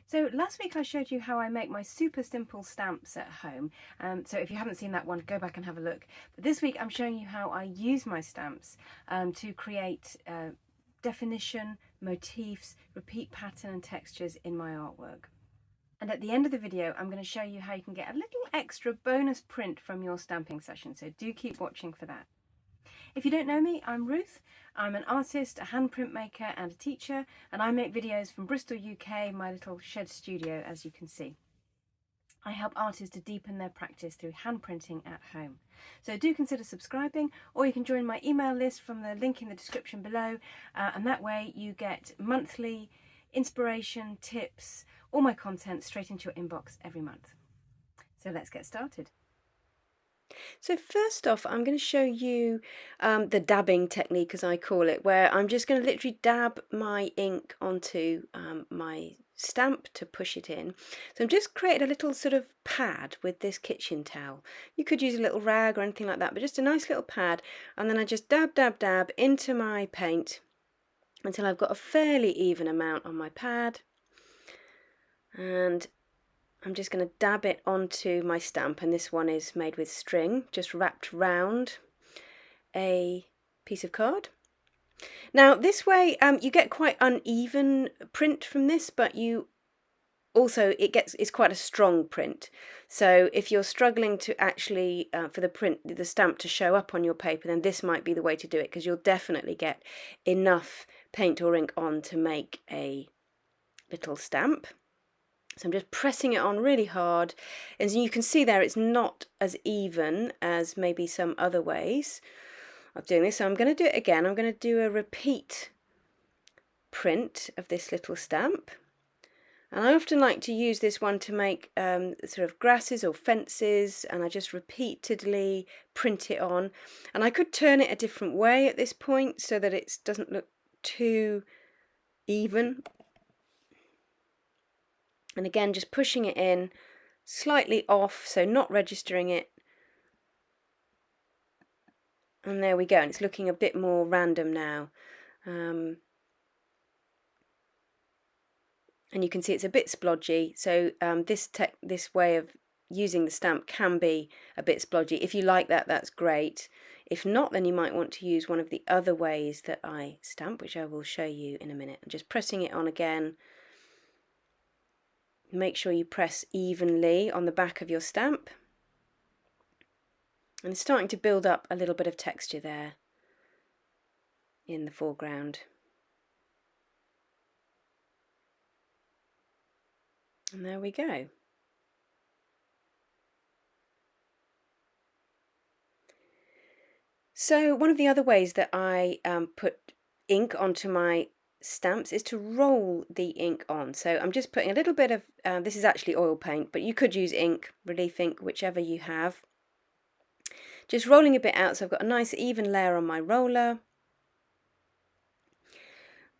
So last week I showed you how I make my super simple stamps at home. So if you haven't seen that one, go back and have a look. But this week I'm showing you how I use my stamps to create definition, motifs, repeat pattern and textures in my artwork. And at the end of the video, I'm going to show you how you can get a little extra bonus print from your stamping session. So do keep watching for that. If you don't know me, I'm Ruth. I'm an artist, a hand printmaker and a teacher, and I make videos from Bristol, UK, my little shed studio, as you can see. I help artists to deepen their practice through hand printing at home. So do consider subscribing, or you can join my email list from the link in the description below, and that way you get monthly inspiration, tips, all my content straight into your inbox every month. So let's get started. So first off, I'm going to show you the dabbing technique, as I call it, where I'm just going to literally dab my ink onto my stamp to push it in. So I'm just creating a little sort of pad with this kitchen towel. You could use a little rag or anything like that, but just a nice little pad, and then I just dab, dab, dab into my paint until I've got a fairly even amount on my pad. And I'm just going to dab it onto my stamp, and this one is made with string, just wrapped round a piece of card. Now this way you get quite uneven print from this, but you also it's quite a strong print. So if you're struggling to actually for the stamp to show up on your paper, then this might be the way to do it, because you'll definitely get enough paint or ink on to make a little stamp. So I'm just pressing it on really hard. As you can see there, it's not as even as maybe some other ways of doing this. So I'm going to do it again. I'm going to do a repeat print of this little stamp. And I often like to use this one to make sort of grasses or fences, and I just repeatedly print it on. And I could turn it a different way at this point so that it doesn't look too even. And again, just pushing it in slightly off, so not registering it. And there we go, and it's looking a bit more random now. And you can see it's a bit splodgy, so this way of using the stamp can be a bit splodgy. If you like that, that's great. If not, then you might want to use one of the other ways that I stamp, which I will show you in a minute. I'm just pressing it on again. Make sure you press evenly on the back of your stamp. And it's starting to build up a little bit of texture there in the foreground. And there we go. So one of the other ways that I put ink onto my stamps is to roll the ink on. So I'm just putting a little bit of, this is actually oil paint, but you could use ink, relief ink, whichever you have. Just rolling a bit out, so I've got a nice even layer on my roller.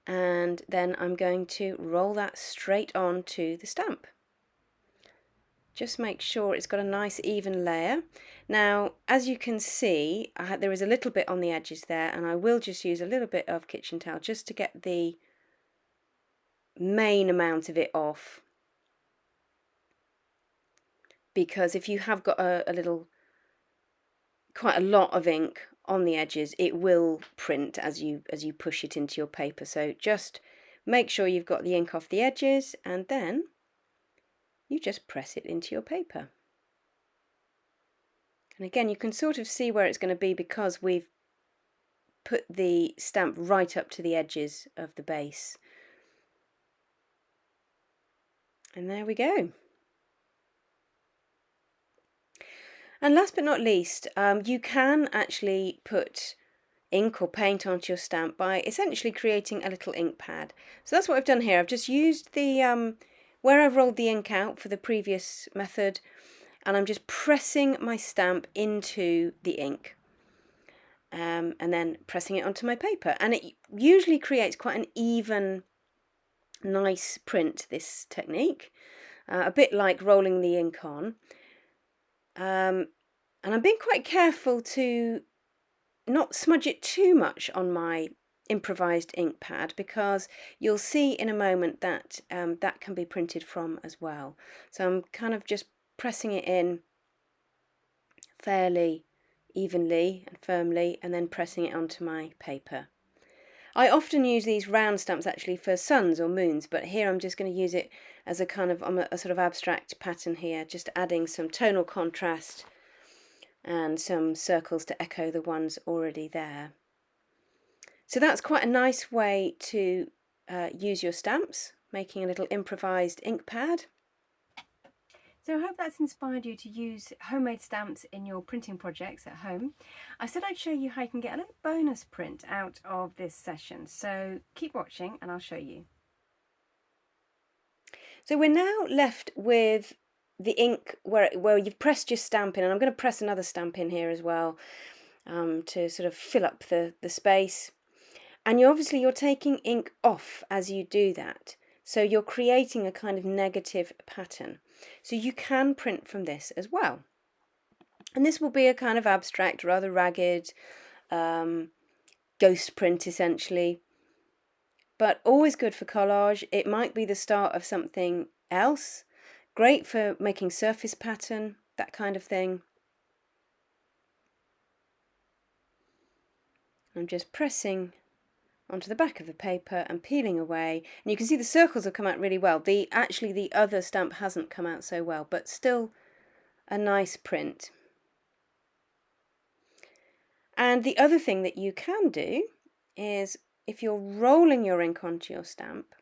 And then I'm going to roll that straight onto the stamp. Just make sure it's got a nice even layer. Now, as you can see, there is a little bit on the edges there, and I will just use a little bit of kitchen towel just to get the main amount of it off. Because if you have got quite a lot of ink on the edges, it will print as you push it into your paper. So just make sure you've got the ink off the edges, and then you just press it into your paper. And again, you can sort of see where it's going to be because we've put the stamp right up to the edges of the base. And there we go. And last but not least, you can actually put ink or paint onto your stamp by essentially creating a little ink pad. So that's what I've done here. I've just used the where I've rolled the ink out for the previous method, and I'm just pressing my stamp into the ink and then pressing it onto my paper, and it usually creates quite an even, nice print, this technique, a bit like rolling the ink on. And I'm being quite careful to not smudge it too much on my improvised ink pad, because you'll see in a moment that that can be printed from as well. So I'm kind of just pressing it in fairly evenly and firmly, and then pressing it onto my paper. I often use these round stamps actually for suns or moons, but here I'm just going to use it as a kind of a sort of abstract pattern here, just adding some tonal contrast and some circles to echo the ones already there. So that's quite a nice way to use your stamps, making a little improvised ink pad. So I hope that's inspired you to use homemade stamps in your printing projects at home. I said I'd show you how you can get a little bonus print out of this session, so keep watching and I'll show you. So we're now left with the ink where you've pressed your stamp in, and I'm going to press another stamp in here as well to sort of fill up the space. And you're taking ink off as you do that. So you're creating a kind of negative pattern. So you can print from this as well. And this will be a kind of abstract, rather ragged ghost print essentially. But always good for collage. It might be the start of something else. Great for making surface pattern, that kind of thing. I'm just pressing onto the back of the paper and peeling away, and you can see the circles have come out really well. Actually the other stamp hasn't come out so well, but still a nice print. And the other thing that you can do is, if you're rolling your ink onto your stamp,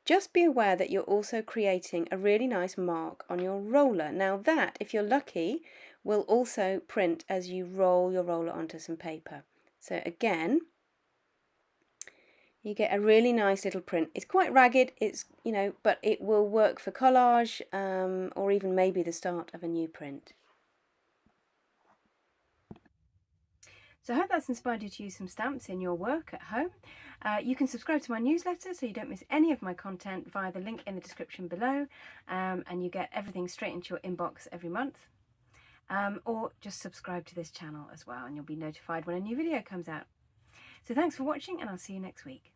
just be aware that you're also creating a really nice mark on your roller. Now that, if you're lucky, will also print as you roll your roller onto some paper. So again, you get a really nice little print. It's quite ragged, but it will work for collage or even maybe the start of a new print. So I hope that's inspired you to use some stamps in your work at home. You can subscribe to my newsletter so you don't miss any of my content via the link in the description below, and you get everything straight into your inbox every month. Or just subscribe to this channel as well, and you'll be notified when a new video comes out. So thanks for watching, and I'll see you next week.